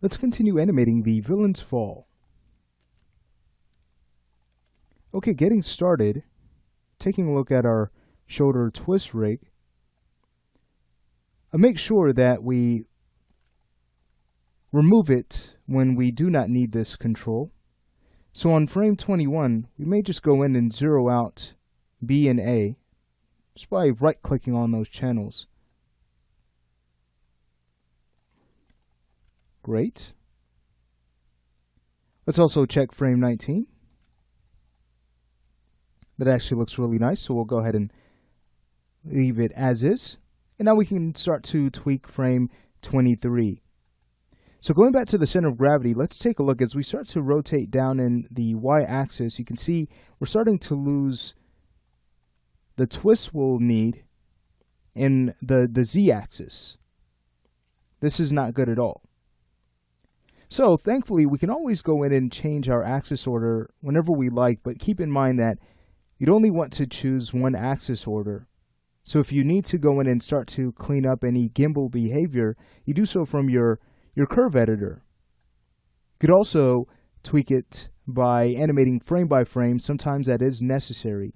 Let's continue animating the villain's fall. Okay, getting started, taking a look at our shoulder twist rig. Make sure that we remove it when we do not need this control. So on frame 21, we may just go in and zero out B and A just by right-clicking on those channels. Great. Let's also check frame 19. That actually looks really nice, so we'll go ahead and leave it as is. And now we can start to tweak frame 23. So going back to the center of gravity, let's take a look. As we start to rotate down in the y-axis, you can see we're starting to lose the twist we'll need in the z-axis. This is not good at all. So thankfully, we can always go in and change our axis order whenever we like, but keep in mind that you'd only want to choose one axis order. So if you need to go in and start to clean up any gimbal behavior, you do so from your curve editor. You could also tweak it by animating frame by frame. Sometimes that is necessary.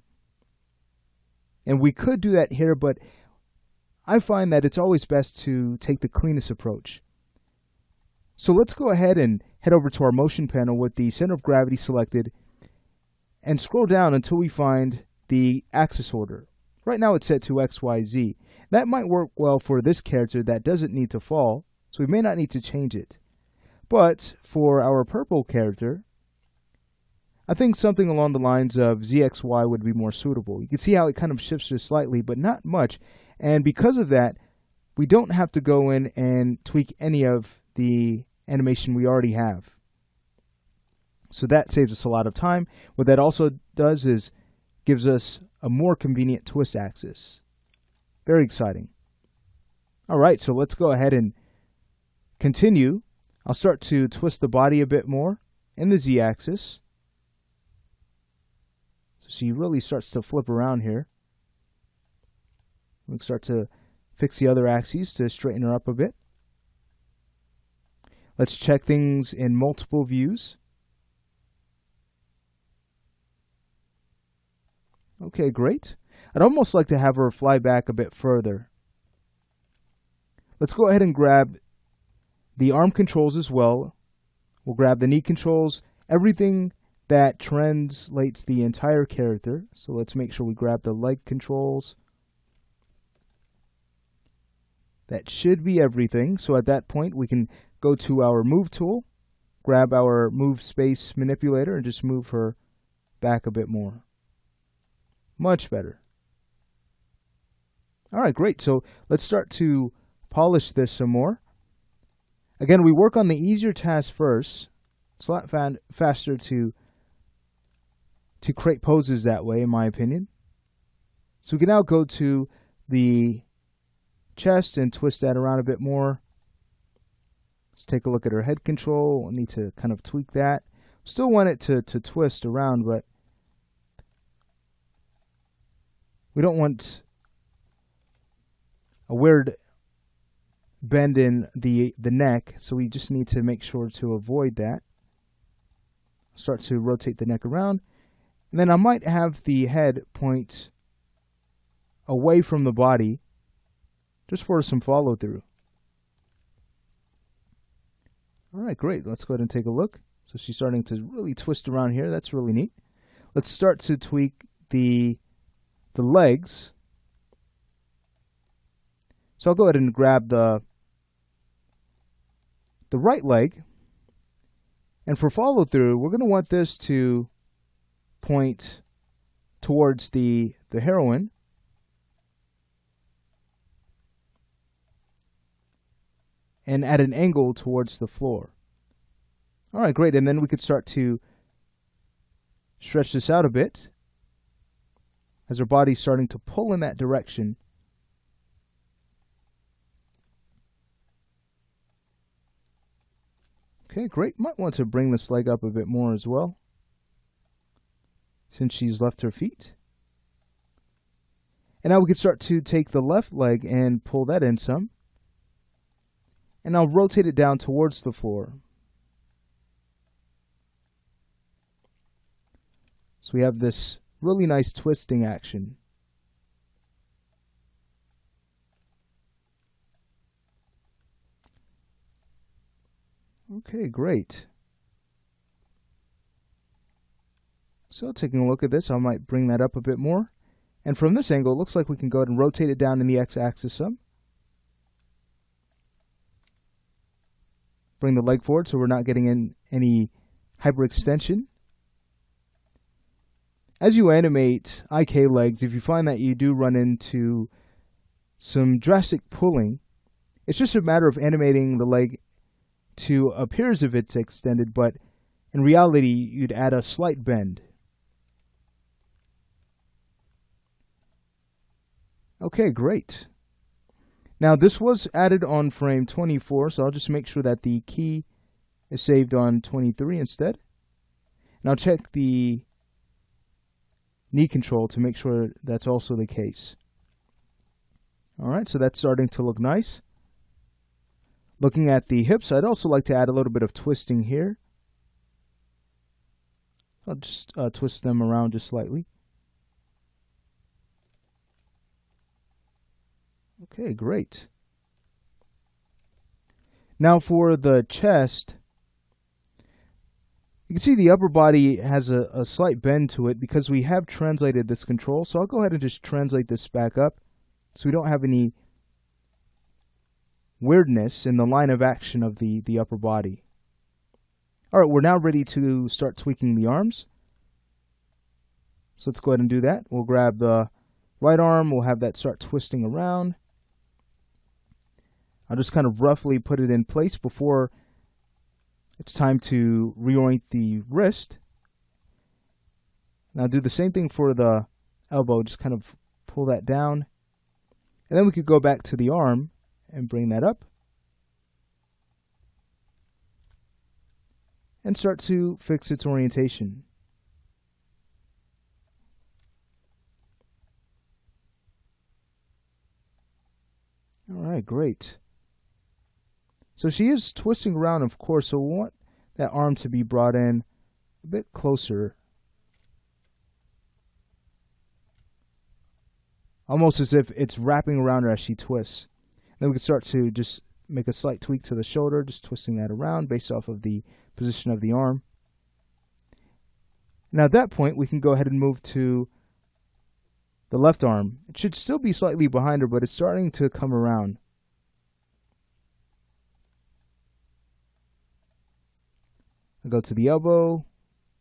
And we could do that here, but I find that it's always best to take the cleanest approach. So let's go ahead and head over to our motion panel with the center of gravity selected and scroll down until we find the axis order. Right now it's set to X, Y, Z. That might work well for this character that doesn't need to fall, so we may not need to change it. But for our purple character, I think something along the lines of ZXY would be more suitable. You can see how it kind of shifts just slightly, but not much. And because of that, we don't have to go in and tweak any of the animation we already have. So that saves us a lot of time. What that also does is gives us a more convenient twist axis. Very exciting. All right, so let's go ahead and continue. I'll start to twist the body a bit more in the z-axis. So she really starts to flip around here. We'll start to fix the other axes to straighten her up a bit. Let's check things in multiple views. Okay, great. I'd almost like to have her fly back a bit further. Let's go ahead and grab the arm controls as well. We'll grab the knee controls, everything that translates the entire character. So let's make sure we grab the leg controls. That should be everything. So at that point, we can go to our move tool, grab our move space manipulator, and just move her back a bit more. Much better. All right, great. So let's start to polish this some more. Again, we work on the easier task first. It's a lot faster to create poses that way, in my opinion. So we can now go to the chest and twist that around a bit more. Let's take a look at her head control. We'll need to kind of tweak that. Still want it to twist around, but we don't want a weird bend in the neck, so we just need to make sure to avoid that. Start to rotate the neck around. And then I might have the head point away from the body just for some follow through. All right, great. Let's go ahead and take a look. So she's starting to really twist around here. That's really neat. Let's start to tweak the legs. So I'll go ahead and grab the right leg. And for follow through, we're going to want this to point towards the heroine. And at an angle towards the floor. All right, great. And then we could start to stretch this out a bit as her body's starting to pull in that direction. Okay, great. Might want to bring this leg up a bit more as well, since she's left her feet. And now we can start to take the left leg and pull that in some. and I'll rotate it down towards the floor. So we have this really nice twisting action. Okay, great. So taking a look at this, I might bring that up a bit more. And from this angle, it looks like we can go ahead and rotate it down in the x-axis some. Bring the leg forward so we're not getting in any hyperextension. As you animate IK legs, if you find that you do run into some drastic pulling, it's just a matter of animating the leg to appear as if it's extended, but in reality, you'd add a slight bend. Okay, great. Now this was added on frame 24, so I'll just make sure that the key is saved on 23 instead. And I'll check the knee control to make sure that's also the case. Alright, so that's starting to look nice. Looking at the hips, I'd also like to add a little bit of twisting here. I'll just twist them around just slightly. Okay, great. Now for the chest, you can see the upper body has a slight bend to it because we have translated this control. So I'll go ahead and just translate this back up so we don't have any weirdness in the line of action of the upper body. Alright, we're now ready to start tweaking the arms. So let's go ahead and do that. We'll grab the right arm, we'll have that start twisting around. I'll just kind of roughly put it in place before it's time to reorient the wrist. And I'll do the same thing for the elbow, just kind of pull that down. And then we could go back to the arm and bring that up. And start to fix its orientation. Alright, great. So she is twisting around, of course, so we want that arm to be brought in a bit closer. Almost as if it's wrapping around her as she twists. Then we can start to just make a slight tweak to the shoulder, just twisting that around based off of the position of the arm. Now at that point, we can go ahead and move to the left arm. It should still be slightly behind her, but it's starting to come around. I'll go to the elbow,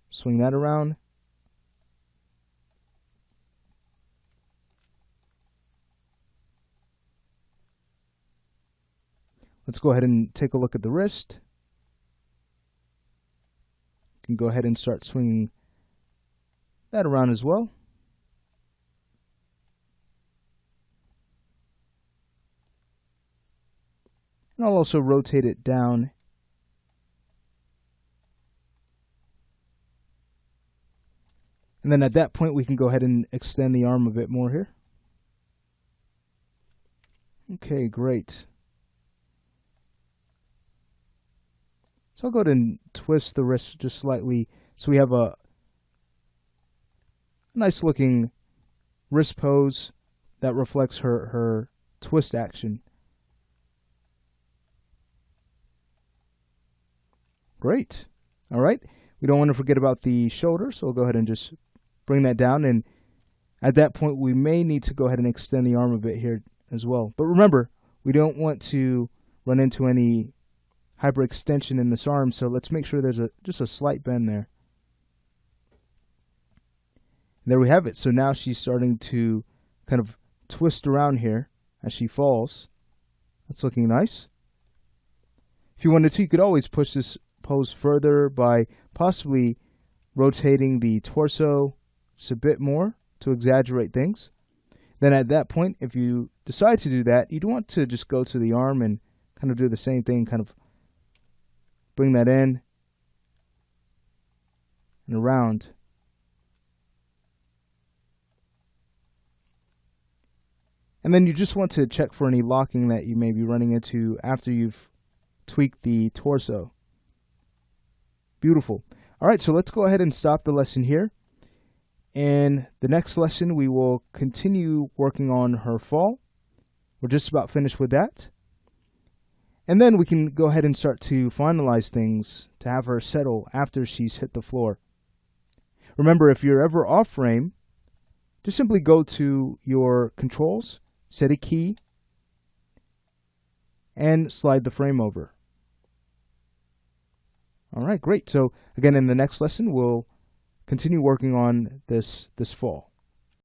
swing that around. Let's go ahead and take a look at the wrist. You can go ahead and start swinging that around as well. And I'll also rotate it down. And then at that point, we can go ahead and extend the arm a bit more here. Okay, great. So I'll go ahead and twist the wrist just slightly so we have a nice looking wrist pose that reflects her twist action. Great. All right. We don't want to forget about the shoulder, so we'll go ahead and just bring that down. And at that point, we may need to go ahead and extend the arm a bit here as well. But remember, we don't want to run into any hyperextension in this arm, so let's make sure there's just a slight bend there. And there we have it. So now she's starting to kind of twist around here as she falls. That's looking nice. If you wanted to, you could always push this pose further by possibly rotating the torso just a bit more to exaggerate things. Then at that point, if you decide to do that, you'd want to just go to the arm and kind of do the same thing, kind of bring that in and around. And then you just want to check for any locking that you may be running into after you've tweak the torso. Beautiful. All right, so let's go ahead and stop the lesson here. In the next lesson, we will continue working on her fall. We're just about finished with that. And then we can go ahead and start to finalize things to have her settle after she's hit the floor. Remember, if you're ever off frame, just simply go to your controls, set a key, and slide the frame over. All right, great. So again, in the next lesson, we'll continue working on this fall.